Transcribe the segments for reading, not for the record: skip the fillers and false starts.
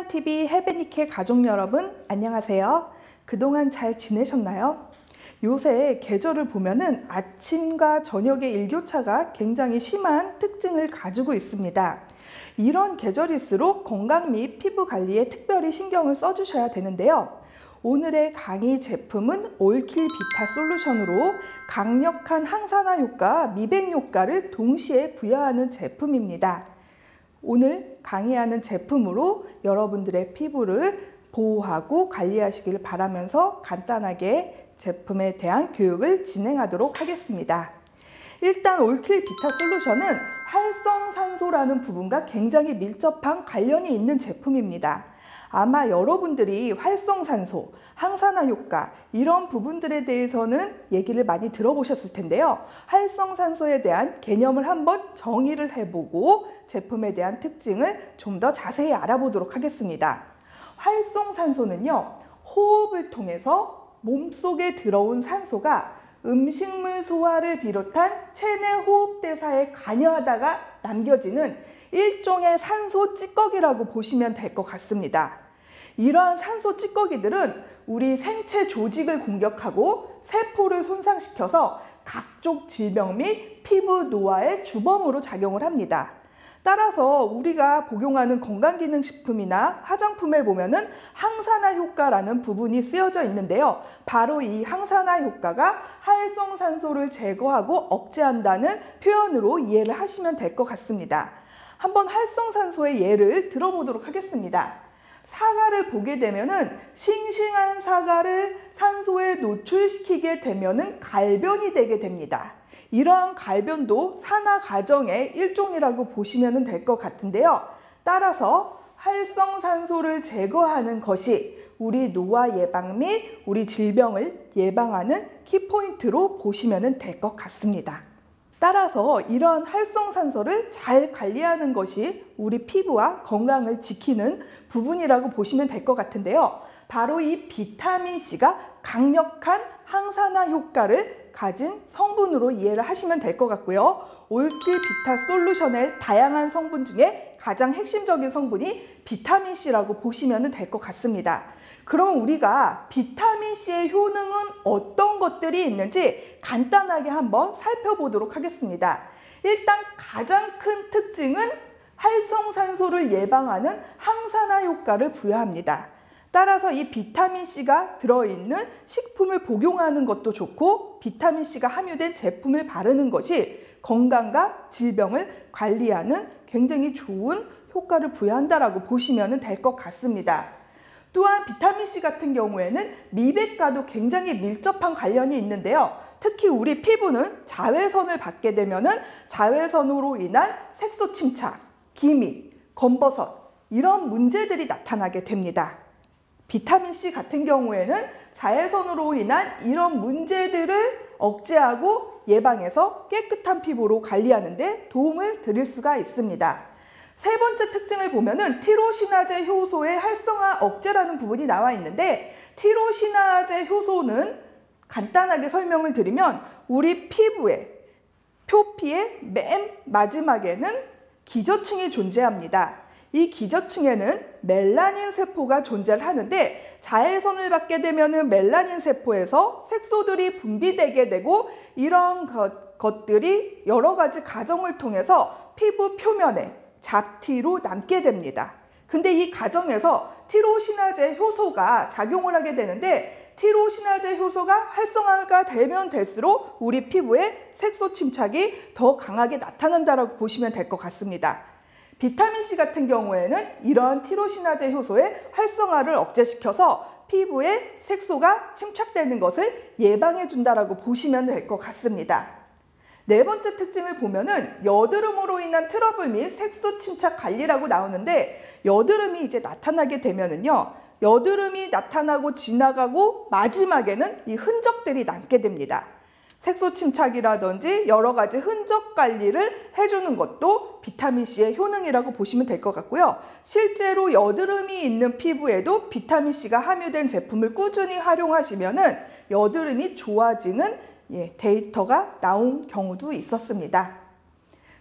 하나TV 해베니케 가족 여러분 안녕하세요. 그동안 잘 지내셨나요? 요새 계절을 보면은 아침과 저녁의 일교차가 굉장히 심한 특징을 가지고 있습니다. 이런 계절일수록 건강 및 피부 관리에 특별히 신경을 써주셔야 되는데요. 오늘의 강의 제품은 올킬 비타 솔루션으로 강력한 항산화 효과, 미백 효과를 동시에 부여하는 제품입니다. 오늘 강의하는 제품으로 여러분들의 피부를 보호하고 관리하시길 바라면서 간단하게 제품에 대한 교육을 진행하도록 하겠습니다. 일단 올킬 비타 솔루션은 활성산소라는 부분과 굉장히 밀접한 관련이 있는 제품입니다. 아마 여러분들이 활성산소, 항산화 효과 이런 부분들에 대해서는 얘기를 많이 들어보셨을 텐데요. 활성산소에 대한 개념을 한번 정의를 해보고 제품에 대한 특징을 좀 더 자세히 알아보도록 하겠습니다. 활성산소는요, 호흡을 통해서 몸속에 들어온 산소가 음식물 소화를 비롯한 체내 호흡대사에 관여하다가 남겨지는 일종의 산소 찌꺼기라고 보시면 될 것 같습니다. 이러한 산소 찌꺼기들은 우리 생체 조직을 공격하고 세포를 손상시켜서 각종 질병 및 피부 노화의 주범으로 작용을 합니다. 따라서 우리가 복용하는 건강기능식품이나 화장품에 보면은 항산화 효과라는 부분이 쓰여져 있는데요. 바로 이 항산화 효과가 활성산소를 제거하고 억제한다는 표현으로 이해를 하시면 될 것 같습니다. 한번 활성산소의 예를 들어보도록 하겠습니다. 사과를 보게 되면은 싱싱한 사과를 산소에 노출시키게 되면은 갈변이 되게 됩니다. 이러한 갈변도 산화 과정의 일종이라고 보시면 될 것 같은데요. 따라서 활성산소를 제거하는 것이 우리 노화 예방 및 우리 질병을 예방하는 키포인트로 보시면 될 것 같습니다. 따라서 이러한 활성산소를 잘 관리하는 것이 우리 피부와 건강을 지키는 부분이라고 보시면 될 것 같은데요. 바로 이 비타민C가 강력한 항산화 효과를 가진 성분으로 이해를 하시면 될 것 같고요. 올킬 비타 솔루션의 다양한 성분 중에 가장 핵심적인 성분이 비타민C라고 보시면 될 것 같습니다. 그럼 우리가 비타민C의 효능은 어떤 것들이 있는지 간단하게 한번 살펴보도록 하겠습니다. 일단 가장 큰 특징은 활성산소를 예방하는 항산화 효과를 부여합니다. 따라서 이 비타민C가 들어있는 식품을 복용하는 것도 좋고 비타민C가 함유된 제품을 바르는 것이 건강과 질병을 관리하는 굉장히 좋은 효과를 부여한다라고 보시면 될 것 같습니다. 또한 비타민C 같은 경우에는 미백과도 굉장히 밀접한 관련이 있는데요. 특히 우리 피부는 자외선을 받게 되면은 자외선으로 인한 색소 침착, 기미, 검버섯 이런 문제들이 나타나게 됩니다. 비타민C 같은 경우에는 자외선으로 인한 이런 문제들을 억제하고 예방해서 깨끗한 피부로 관리하는 데 도움을 드릴 수가 있습니다. 세 번째 특징을 보면은 티로시나제 효소의 활성화 억제라는 부분이 나와 있는데 티로시나제 효소는 간단하게 설명을 드리면 우리 피부의 표피의 맨 마지막에는 기저층이 존재합니다. 이 기저층에는 멜라닌 세포가 존재를 하는데 자외선을 받게 되면은 멜라닌 세포에서 색소들이 분비되게 되고 이런 것들이 여러 가지 과정을 통해서 피부 표면에 잡티로 남게 됩니다. 근데 이 과정에서 티로시나제 효소가 작용을 하게 되는데 티로시나제 효소가 활성화가 되면 될수록 우리 피부에 색소 침착이 더 강하게 나타난다고 보시면 될 것 같습니다. 비타민C 같은 경우에는 이러한 티로시나제 효소의 활성화를 억제시켜서 피부에 색소가 침착되는 것을 예방해 준다라고 보시면 될 것 같습니다. 네 번째 특징을 보면은 여드름으로 인한 트러블 및 색소 침착 관리라고 나오는데 여드름이 이제 나타나게 되면은요. 여드름이 나타나고 지나가고 마지막에는 이 흔적들이 남게 됩니다. 색소 침착이라든지 여러 가지 흔적 관리를 해주는 것도 비타민C의 효능이라고 보시면 될 것 같고요. 실제로 여드름이 있는 피부에도 비타민C가 함유된 제품을 꾸준히 활용하시면은 여드름이 좋아지는 데이터가 나온 경우도 있었습니다.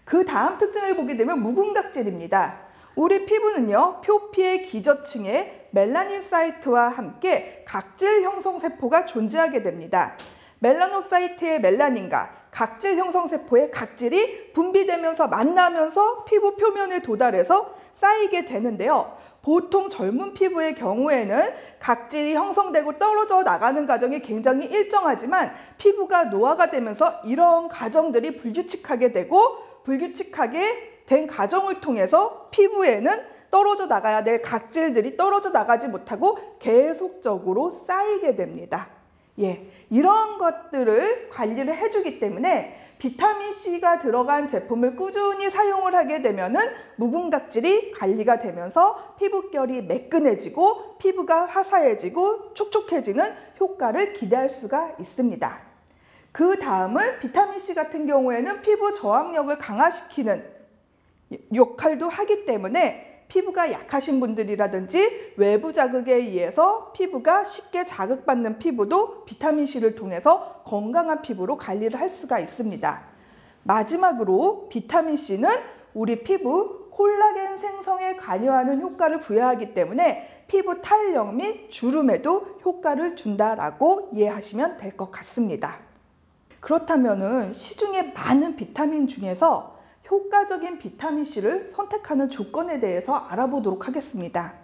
그 다음 특징을 보게 되면 무궁각질입니다. 우리 피부는요, 표피의 기저층에 멜라닌 사이트와 함께 각질 형성 세포가 존재하게 됩니다. 멜라노사이트의 멜라닌과 각질 형성 세포의 각질이 분비되면서 만나면서 피부 표면에 도달해서 쌓이게 되는데요. 보통 젊은 피부의 경우에는 각질이 형성되고 떨어져 나가는 과정이 굉장히 일정하지만 피부가 노화가 되면서 이런 과정들이 불규칙하게 되고, 불규칙하게 된 과정을 통해서 피부에는 떨어져 나가야 될 각질들이 떨어져 나가지 못하고 계속적으로 쌓이게 됩니다. 이런 것들을 관리를 해주기 때문에 비타민C가 들어간 제품을 꾸준히 사용을 하게 되면은 묵은 각질이 관리가 되면서 피부결이 매끈해지고 피부가 화사해지고 촉촉해지는 효과를 기대할 수가 있습니다. 그 다음은 비타민C 같은 경우에는 피부 저항력을 강화시키는 역할도 하기 때문에 피부가 약하신 분들이라든지 외부 자극에 의해서 피부가 쉽게 자극받는 피부도 비타민C를 통해서 건강한 피부로 관리를 할 수가 있습니다. 마지막으로 비타민C는 우리 피부 콜라겐 생성에 관여하는 효과를 부여하기 때문에 피부 탄력 및 주름에도 효과를 준다라고 이해하시면 될 것 같습니다. 그렇다면 시중에 많은 비타민 중에서 효과적인 비타민C를 선택하는 조건에 대해서 알아보도록 하겠습니다.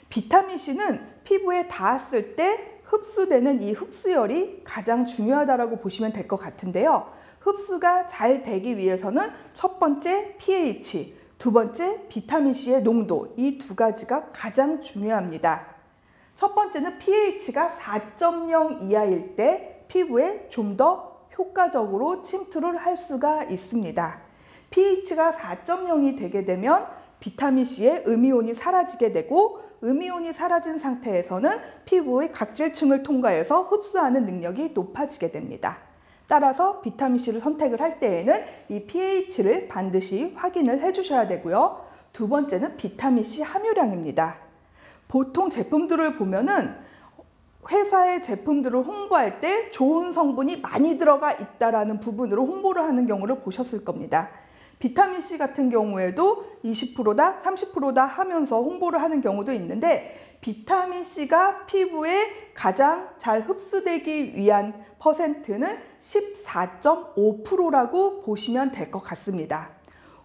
비타민C는 피부에 닿았을 때 흡수되는 이 흡수열이 가장 중요하다고 보시면 될 것 같은데요. 흡수가 잘 되기 위해서는 첫 번째 pH, 두 번째 비타민C의 농도, 이 두 가지가 가장 중요합니다. 첫 번째는 pH가 4.0 이하일 때 피부에 좀 더 효과적으로 침투를 할 수가 있습니다. pH가 4.0이 되게 되면 비타민C의 음이온이 사라지게 되고, 음이온이 사라진 상태에서는 피부의 각질층을 통과해서 흡수하는 능력이 높아지게 됩니다. 따라서 비타민C를 선택을 할 때에는 이 pH를 반드시 확인을 해주셔야 되고요. 두 번째는 비타민C 함유량입니다. 보통 제품들을 보면은 회사의 제품들을 홍보할 때 좋은 성분이 많이 들어가 있다라는 부분으로 홍보를 하는 경우를 보셨을 겁니다. 비타민C 같은 경우에도 20%다, 30%다 하면서 홍보를 하는 경우도 있는데, 비타민C가 피부에 가장 잘 흡수되기 위한 퍼센트는 14.5%라고 보시면 될 것 같습니다.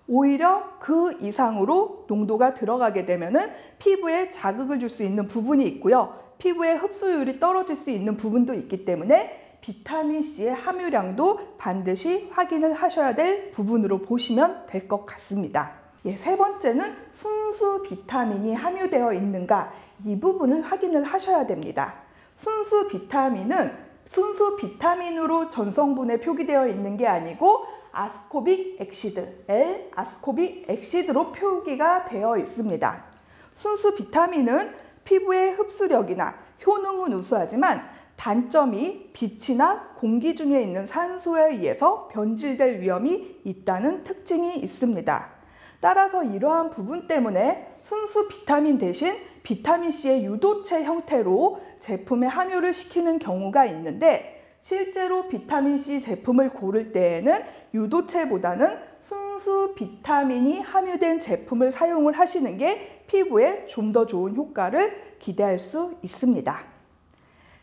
오히려 그 이상으로 농도가 들어가게 되면은 피부에 자극을 줄 수 있는 부분이 있고요. 피부의 흡수율이 떨어질 수 있는 부분도 있기 때문에 비타민C의 함유량도 반드시 확인을 하셔야 될 부분으로 보시면 될 것 같습니다. 세 번째는 순수 비타민이 함유되어 있는가, 이 부분을 확인을 하셔야 됩니다. 순수 비타민은 순수 비타민으로 전성분에 표기되어 있는 게 아니고 아스코빅 액시드, L-아스코빅 액시드로 표기가 되어 있습니다. 순수 비타민은 피부의 흡수력이나 효능은 우수하지만 단점이 빛이나 공기 중에 있는 산소에 의해서 변질될 위험이 있다는 특징이 있습니다. 따라서 이러한 부분 때문에 순수 비타민 대신 비타민C의 유도체 형태로 제품에 함유를 시키는 경우가 있는데, 실제로 비타민C 제품을 고를 때에는 유도체보다는 순수 비타민이 함유된 제품을 사용을 하시는 게 피부에 좀 더 좋은 효과를 기대할 수 있습니다.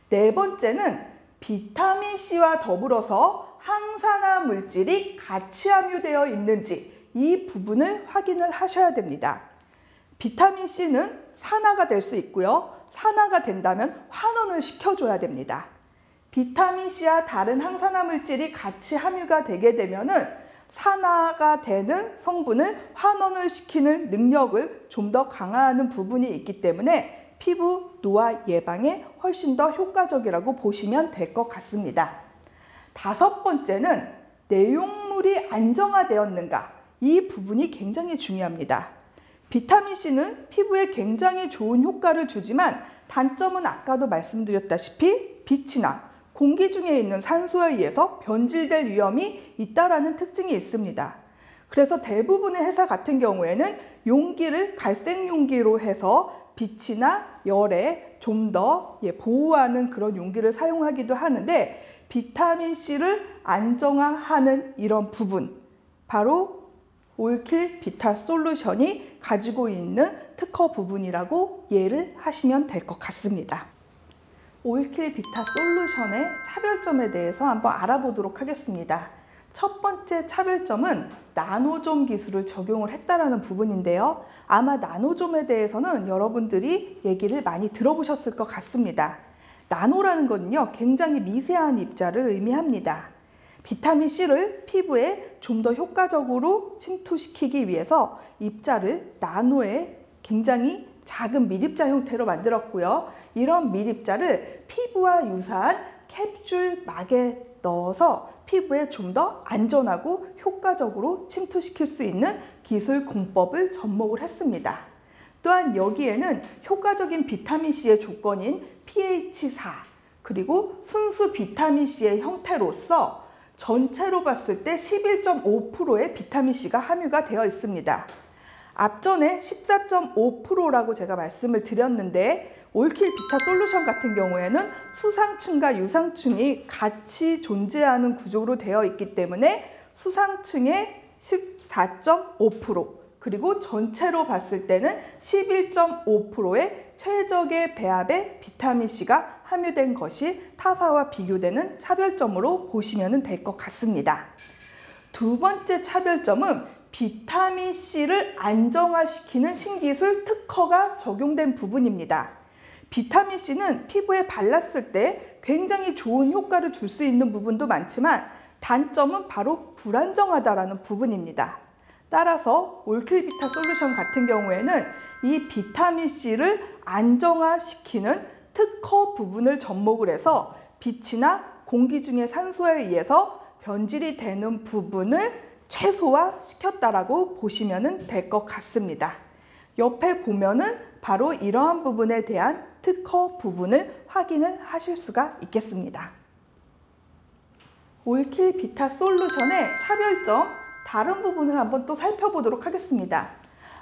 네 번째는 비타민C와 더불어서 항산화 물질이 같이 함유되어 있는지, 이 부분을 확인을 하셔야 됩니다. 비타민C는 산화가 될 수 있고요. 산화가 된다면 환원을 시켜줘야 됩니다. 비타민C와 다른 항산화 물질이 같이 함유가 되게 되면은 산화가 되는 성분을 환원을 시키는 능력을 좀 더 강화하는 부분이 있기 때문에 피부 노화 예방에 훨씬 더 효과적이라고 보시면 될 것 같습니다. 다섯 번째는 내용물이 안정화되었는가, 이 부분이 굉장히 중요합니다. 비타민C는 피부에 굉장히 좋은 효과를 주지만 단점은 아까도 말씀드렸다시피 빛이나 공기 중에 있는 산소에 의해서 변질될 위험이 있다라는 특징이 있습니다. 그래서 대부분의 회사 같은 경우에는 용기를 갈색 용기로 해서 빛이나 열에 좀 더 보호하는 그런 용기를 사용하기도 하는데, 비타민C를 안정화하는 이런 부분, 바로 올킬 비타 솔루션이 가지고 있는 특허 부분이라고 이해를 하시면 될 것 같습니다. 올킬 비타 솔루션의 차별점에 대해서 한번 알아보도록 하겠습니다. 첫 번째 차별점은 나노좀 기술을 적용을 했다라는 부분인데요. 아마 나노좀에 대해서는 여러분들이 얘기를 많이 들어보셨을 것 같습니다. 나노라는 것은요, 굉장히 미세한 입자를 의미합니다. 비타민C를 피부에 좀 더 효과적으로 침투시키기 위해서 입자를 나노의 굉장히 작은 밀입자 형태로 만들었고요. 이런 밀입자를 피부와 유사한 캡슐막에 넣어서 피부에 좀 더 안전하고 효과적으로 침투시킬 수 있는 기술 공법을 접목을 했습니다. 또한 여기에는 효과적인 비타민C의 조건인 pH 4 그리고 순수 비타민C의 형태로서 전체로 봤을 때 11.5%의 비타민C가 함유가 되어 있습니다. 앞전에 14.5%라고 제가 말씀을 드렸는데 올킬 비타 솔루션 같은 경우에는 수상층과 유상층이 같이 존재하는 구조로 되어 있기 때문에 수상층의 14.5% 그리고 전체로 봤을 때는 11.5%의 최적의 배합의 비타민C가 함유된 것이 타사와 비교되는 차별점으로 보시면 될 것 같습니다. 두 번째 차별점은 비타민C를 안정화시키는 신기술 특허가 적용된 부분입니다. 비타민C는 피부에 발랐을 때 굉장히 좋은 효과를 줄 수 있는 부분도 많지만 단점은 바로 불안정하다라는 부분입니다. 따라서 올킬 비타 솔루션 같은 경우에는 이 비타민C를 안정화시키는 특허 부분을 접목을 해서 빛이나 공기 중의 산소에 의해서 변질이 되는 부분을 최소화시켰다라고 보시면 될 것 같습니다. 옆에 보면은 바로 이러한 부분에 대한 특허 부분을 확인을 하실 수가 있겠습니다. 올킬 비타 솔루션의 차별점, 다른 부분을 한번 또 살펴보도록 하겠습니다.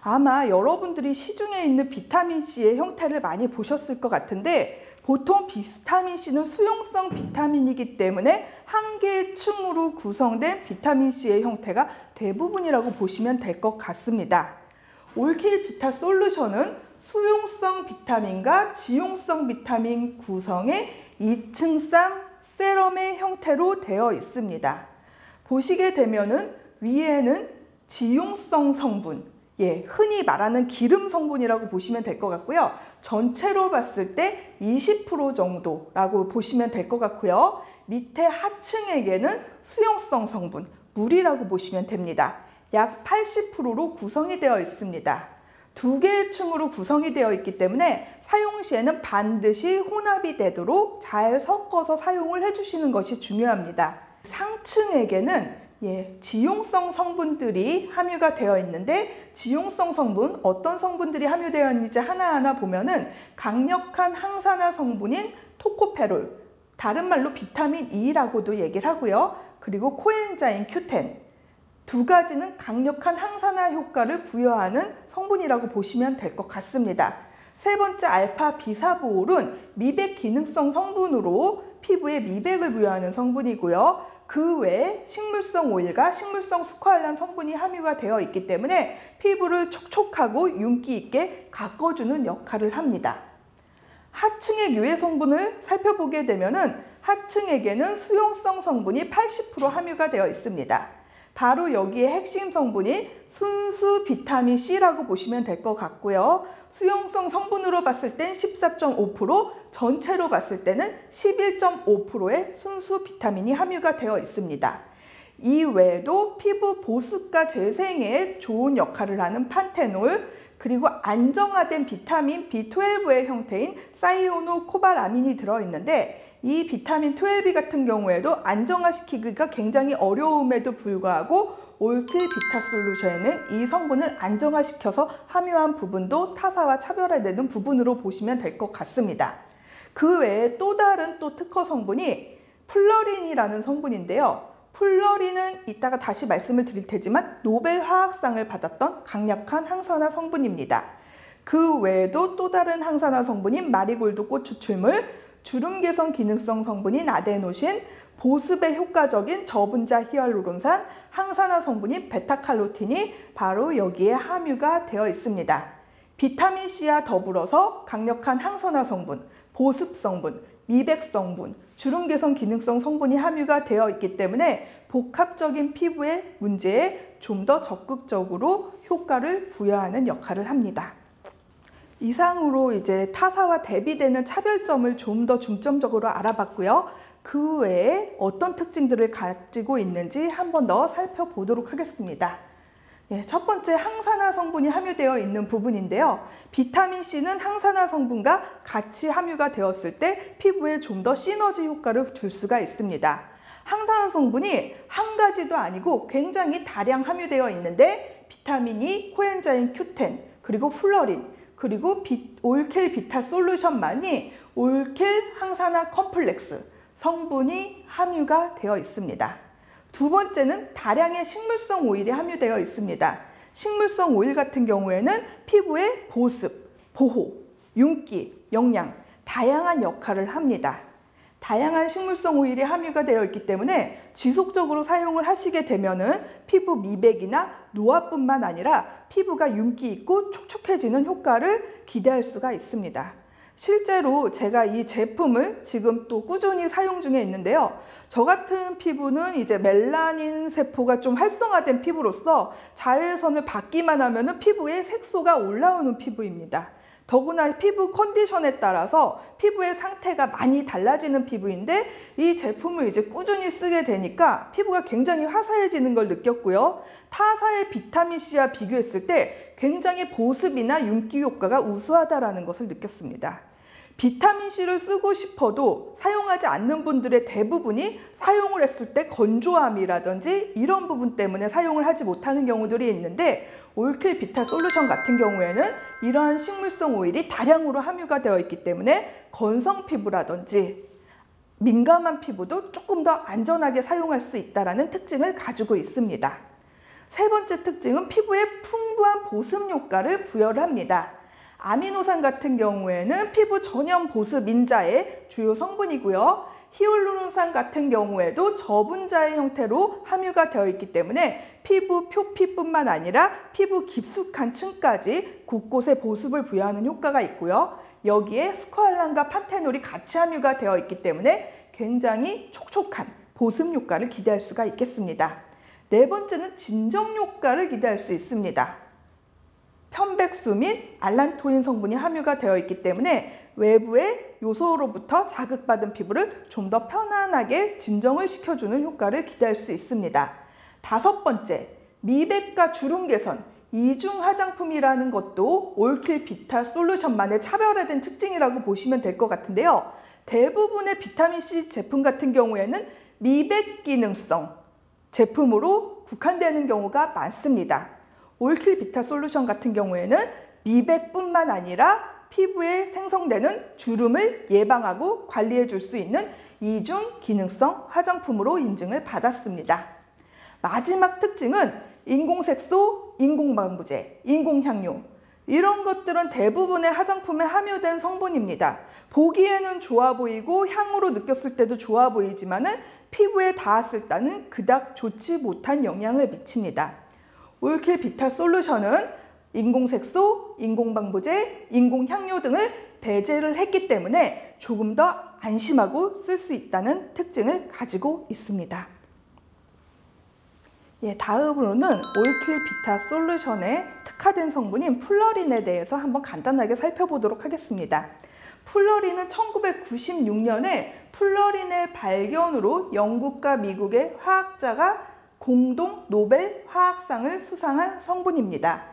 아마 여러분들이 시중에 있는 비타민C의 형태를 많이 보셨을 것 같은데 보통 비타민C는 수용성 비타민이기 때문에 한 개의 층으로 구성된 비타민C의 형태가 대부분이라고 보시면 될 것 같습니다. 올킬 비타 솔루션은 수용성 비타민과 지용성 비타민 구성의 2층 세럼의 형태로 되어 있습니다. 보시게 되면은 위에는 지용성 성분, 흔히 말하는 기름 성분이라고 보시면 될 것 같고요. 전체로 봤을 때 20% 정도라고 보시면 될 것 같고요. 밑에 하층에게는 수용성 성분, 물이라고 보시면 됩니다. 약 80%로 구성이 되어 있습니다. 두 개의 층으로 구성이 되어 있기 때문에 사용 시에는 반드시 혼합이 되도록 잘 섞어서 사용을 해주시는 것이 중요합니다. 상층에게는 지용성 성분들이 함유가 되어 있는데 지용성 성분, 어떤 성분들이 함유되어 있는지 하나하나 보면은 강력한 항산화 성분인 토코페롤, 다른 말로 비타민 E라고도 얘기를 하고요. 그리고 코엔자임 Q10, 두 가지는 강력한 항산화 효과를 부여하는 성분이라고 보시면 될 것 같습니다. 세 번째 알파 비사보올은 미백 기능성 성분으로 피부에 미백을 부여하는 성분이고요. 그 외에 식물성 오일과 식물성 스쿼알란 성분이 함유가 되어 있기 때문에 피부를 촉촉하고 윤기 있게 가꿔주는 역할을 합니다. 하층의 유해 성분을 살펴보게 되면은 하층에게는 수용성 성분이 80% 함유가 되어 있습니다. 바로 여기에 핵심 성분이 순수 비타민C라고 보시면 될 것 같고요. 수용성 성분으로 봤을 땐 14.5%, 전체로 봤을 때는 11.5%의 순수 비타민이 함유가 되어 있습니다. 이 외에도 피부 보습과 재생에 좋은 역할을 하는 판테놀, 그리고 안정화된 비타민 B12의 형태인 사이오노코발아민이 들어있는데 이 비타민 12 같은 경우에도 안정화시키기가 굉장히 어려움에도 불구하고 올킬 비타 솔루션에는 이 성분을 안정화시켜서 함유한 부분도 타사와 차별화되는 부분으로 보시면 될 것 같습니다. 그 외에 또 다른 특허 성분이 플러린이라는 성분인데요. 플러린은 이따가 다시 말씀을 드릴 테지만 노벨 화학상을 받았던 강력한 항산화 성분입니다. 그 외에도 또 다른 항산화 성분인 마리골드 꽃 추출물, 주름 개선 기능성 성분인 아데노신, 보습에 효과적인 저분자 히알루론산, 항산화 성분인 베타칼로틴이 바로 여기에 함유가 되어 있습니다. 비타민C와 더불어서 강력한 항산화 성분, 보습 성분, 미백 성분, 주름 개선 기능성 성분이 함유가 되어 있기 때문에 복합적인 피부의 문제에 좀 더 적극적으로 효과를 부여하는 역할을 합니다. 이상으로 이제 타사와 대비되는 차별점을 좀 더 중점적으로 알아봤고요. 그 외에 어떤 특징들을 가지고 있는지 한 번 더 살펴보도록 하겠습니다. 첫 번째, 항산화 성분이 함유되어 있는 부분인데요. 비타민C는 항산화 성분과 같이 함유가 되었을 때 피부에 좀 더 시너지 효과를 줄 수가 있습니다. 항산화 성분이 한 가지도 아니고 굉장히 다량 함유되어 있는데 비타민E, 코엔자임 Q10, 그리고 플러린, 그리고 올켈 비타 솔루션만이 올켈 항산화 컴플렉스 성분이 함유가 되어 있습니다. 두 번째는 다량의 식물성 오일이 함유되어 있습니다. 식물성 오일 같은 경우에는 피부의 보습, 보호, 윤기, 영양, 다양한 역할을 합니다. 다양한 식물성 오일이 함유가 되어 있기 때문에 지속적으로 사용을 하시게 되면은 피부 미백이나 노화뿐만 아니라 피부가 윤기 있고 촉촉해지는 효과를 기대할 수가 있습니다. 실제로 제가 이 제품을 지금 또 꾸준히 사용 중에 있는데요. 저 같은 피부는 이제 멜라닌 세포가 좀 활성화된 피부로서 자외선을 받기만 하면은 피부에 색소가 올라오는 피부입니다. 더구나 피부 컨디션에 따라서 피부의 상태가 많이 달라지는 피부인데 이 제품을 이제 꾸준히 쓰게 되니까 피부가 굉장히 화사해지는 걸 느꼈고요. 타사의 비타민C와 비교했을 때 굉장히 보습이나 윤기 효과가 우수하다는 것을 느꼈습니다. 비타민C를 쓰고 싶어도 사용하지 않는 분들의 대부분이 사용을 했을 때 건조함이라든지 이런 부분 때문에 사용을 하지 못하는 경우들이 있는데 올킬 비타 솔루션 같은 경우에는 이러한 식물성 오일이 다량으로 함유가 되어 있기 때문에 건성 피부라든지 민감한 피부도 조금 더 안전하게 사용할 수 있다는 특징을 가지고 있습니다. 세 번째 특징은 피부에 풍부한 보습 효과를 부여를 합니다. 아미노산 같은 경우에는 피부 전염 보습 인자의 주요 성분이고요. 히알루론산 같은 경우에도 저분자의 형태로 함유가 되어 있기 때문에 피부 표피뿐만 아니라 피부 깊숙한 층까지 곳곳에 보습을 부여하는 효과가 있고요. 여기에 스쿼알란과 판테놀이 같이 함유가 되어 있기 때문에 굉장히 촉촉한 보습 효과를 기대할 수가 있겠습니다. 네 번째는 진정 효과를 기대할 수 있습니다. 편백수 및 알란토인 성분이 함유가 되어 있기 때문에 외부의 요소로부터 자극받은 피부를 좀 더 편안하게 진정을 시켜주는 효과를 기대할 수 있습니다. 다섯 번째, 미백과 주름 개선, 이중 화장품이라는 것도 올킬 비타 솔루션만의 차별화된 특징이라고 보시면 될 것 같은데요. 대부분의 비타민C 제품 같은 경우에는 미백 기능성 제품으로 국한되는 경우가 많습니다. 올킬 비타 솔루션 같은 경우에는 미백뿐만 아니라 피부에 생성되는 주름을 예방하고 관리해 줄 수 있는 이중 기능성 화장품으로 인증을 받았습니다. 마지막 특징은 인공색소, 인공방부제, 인공향료 이런 것들은 대부분의 화장품에 함유된 성분입니다. 보기에는 좋아 보이고 향으로 느꼈을 때도 좋아 보이지만은 피부에 닿았을 때는 그닥 좋지 못한 영향을 미칩니다. 올킬 비타 솔루션은 인공색소, 인공방부제, 인공향료 등을 배제를 했기 때문에 조금 더 안심하고 쓸 수 있다는 특징을 가지고 있습니다. 다음으로는 올킬 비타 솔루션의 특화된 성분인 플러린에 대해서 한번 간단하게 살펴보도록 하겠습니다. 플러린은 1996년에 플러린의 발견으로 영국과 미국의 화학자가 공동 노벨 화학상을 수상한 성분입니다.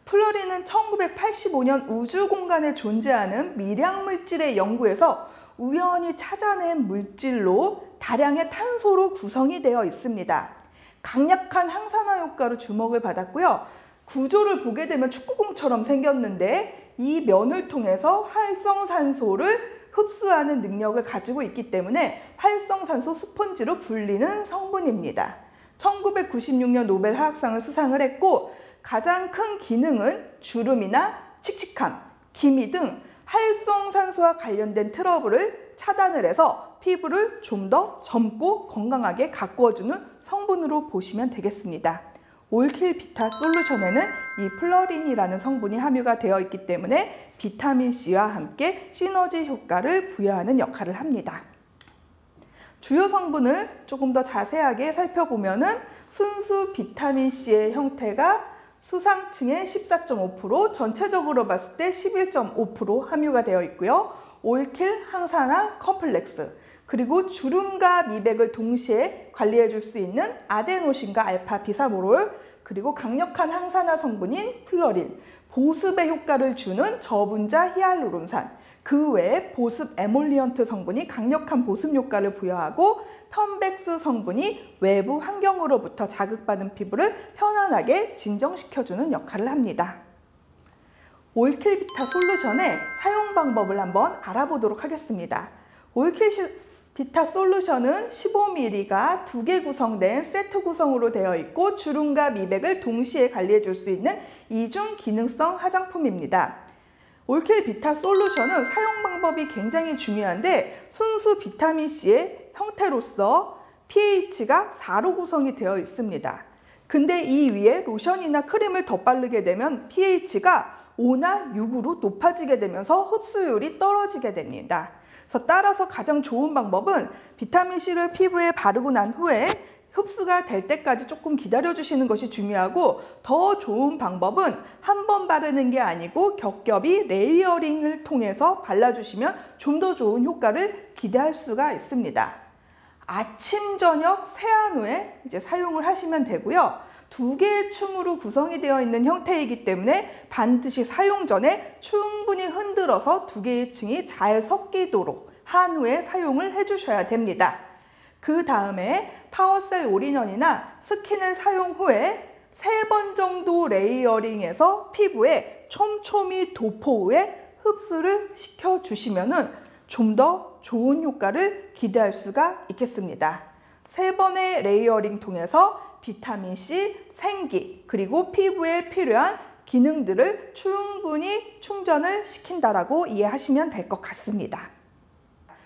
플러린은 1985년 우주 공간에 존재하는 미량 물질의 연구에서 우연히 찾아낸 물질로 다량의 탄소로 구성이 되어 있습니다. 강력한 항산화 효과로 주목을 받았고요. 구조를 보게 되면 축구공처럼 생겼는데 이 면을 통해서 활성산소를 흡수하는 능력을 가지고 있기 때문에 활성산소 스펀지로 불리는 성분입니다. 1996년 노벨 화학상을 수상을 했고 가장 큰 기능은 주름이나 칙칙함, 기미 등 활성산소와 관련된 트러블을 차단을 해서 피부를 좀 더 젊고 건강하게 가꾸어주는 성분으로 보시면 되겠습니다. 올킬 비타 솔루션에는 이 플러린이라는 성분이 함유가 되어 있기 때문에 비타민C와 함께 시너지 효과를 부여하는 역할을 합니다. 주요 성분을 조금 더 자세하게 살펴보면은 순수 비타민C의 형태가 수상층의 14.5%, 전체적으로 봤을 때 11.5% 함유가 되어 있고요. 올킬 항산화 컴플렉스, 그리고 주름과 미백을 동시에 관리해 줄 수 있는 아데노신과 알파 비사모롤, 그리고 강력한 항산화 성분인 플러린, 보습의 효과를 주는 저분자 히알루론산, 그 외에 보습 에몰리언트 성분이 강력한 보습 효과를 부여하고 편백스 성분이 외부 환경으로부터 자극받은 피부를 편안하게 진정시켜주는 역할을 합니다. 올킬 비타 솔루션의 사용 방법을 한번 알아보도록 하겠습니다. 올킬 비타 솔루션은 15ml가 2개 구성된 세트 구성으로 되어 있고 주름과 미백을 동시에 관리해 줄 수 있는 이중 기능성 화장품입니다. 올킬 비타 솔루션은 사용 방법이 굉장히 중요한데 순수 비타민C의 형태로서 pH가 4로 구성이 되어 있습니다. 근데 이 위에 로션이나 크림을 덧바르게 되면 pH가 5나 6으로 높아지게 되면서 흡수율이 떨어지게 됩니다. 그래서 따라서 가장 좋은 방법은 비타민C를 피부에 바르고 난 후에 흡수가 될 때까지 조금 기다려 주시는 것이 중요하고, 더 좋은 방법은 한 번 바르는 게 아니고 겹겹이 레이어링을 통해서 발라주시면 좀 더 좋은 효과를 기대할 수가 있습니다. 아침, 저녁 세안 후에 이제 사용을 하시면 되고요. 2개의 층으로 구성이 되어 있는 형태이기 때문에 반드시 사용 전에 충분히 흔들어서 2개의 층이 잘 섞이도록 한 후에 사용을 해주셔야 됩니다. 그 다음에 파워셀 올인원이나 스킨을 사용 후에 3번 정도 레이어링해서 피부에 촘촘히 도포 후에 흡수를 시켜주시면 좀 더 좋은 효과를 기대할 수가 있겠습니다. 3번의 레이어링 통해서 비타민C, 생기, 그리고 피부에 필요한 기능들을 충분히 충전을 시킨다라고 이해하시면 될 것 같습니다.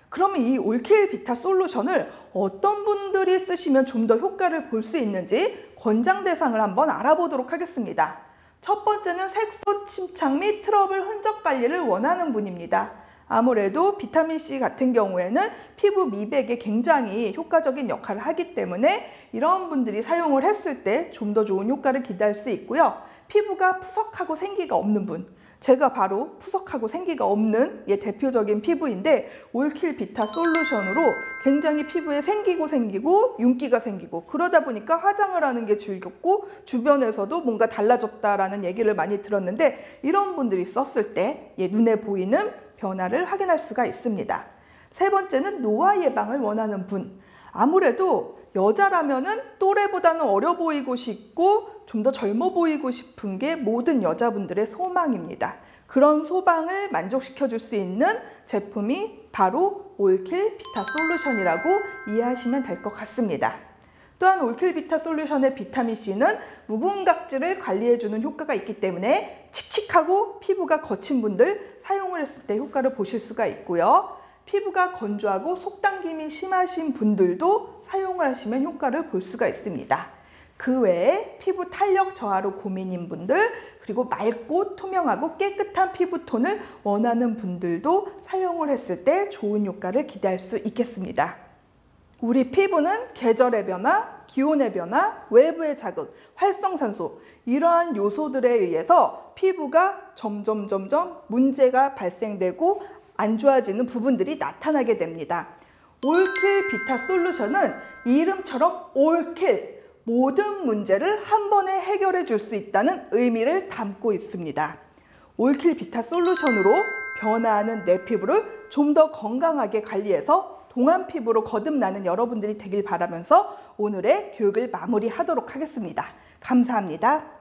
그러면 이 올킬 비타 솔루션을 어떤 분들이 쓰시면 좀 더 효과를 볼 수 있는지 권장 대상을 한번 알아보도록 하겠습니다. 첫 번째는 색소 침착 및 트러블 흔적 관리를 원하는 분입니다. 아무래도 비타민C 같은 경우에는 피부 미백에 굉장히 효과적인 역할을 하기 때문에 이런 분들이 사용을 했을 때 좀 더 좋은 효과를 기대할 수 있고요. 피부가 푸석하고 생기가 없는 분, 제가 바로 푸석하고 생기가 없는 대표적인 피부인데 올킬 비타 솔루션으로 굉장히 피부에 생기고 윤기가 생기고, 그러다 보니까 화장을 하는 게 즐겁고 주변에서도 뭔가 달라졌다라는 얘기를 많이 들었는데, 이런 분들이 썼을 때 눈에 보이는 변화를 확인할 수가 있습니다. 세 번째는 노화 예방을 원하는 분, 아무래도 여자라면은 또래보다는 어려 보이고 싶고 좀 더 젊어 보이고 싶은 게 모든 여자분들의 소망입니다. 그런 소망을 만족시켜 줄 수 있는 제품이 바로 올킬 비타 솔루션이라고 이해하시면 될 것 같습니다. 또한 올킬 비타 솔루션의 비타민C는 무분각질을 관리해주는 효과가 있기 때문에 칙칙하고 피부가 거친 분들 사용을 했을 때 효과를 보실 수가 있고요. 피부가 건조하고 속당김이 심하신 분들도 사용을 하시면 효과를 볼 수가 있습니다. 그 외에 피부 탄력 저하로 고민인 분들, 그리고 맑고 투명하고 깨끗한 피부톤을 원하는 분들도 사용을 했을 때 좋은 효과를 기대할 수 있겠습니다. 우리 피부는 계절의 변화, 기온의 변화, 외부의 자극, 활성산소, 이러한 요소들에 의해서 피부가 점점 문제가 발생되고 안 좋아지는 부분들이 나타나게 됩니다. 올킬 비타 솔루션은 이름처럼 올킬, 모든 문제를 한 번에 해결해 줄 수 있다는 의미를 담고 있습니다. 올킬 비타 솔루션으로 변화하는 내 피부를 좀 더 건강하게 관리해서 동안 피부로 거듭나는 여러분들이 되길 바라면서 오늘의 교육을 마무리하도록 하겠습니다. 감사합니다.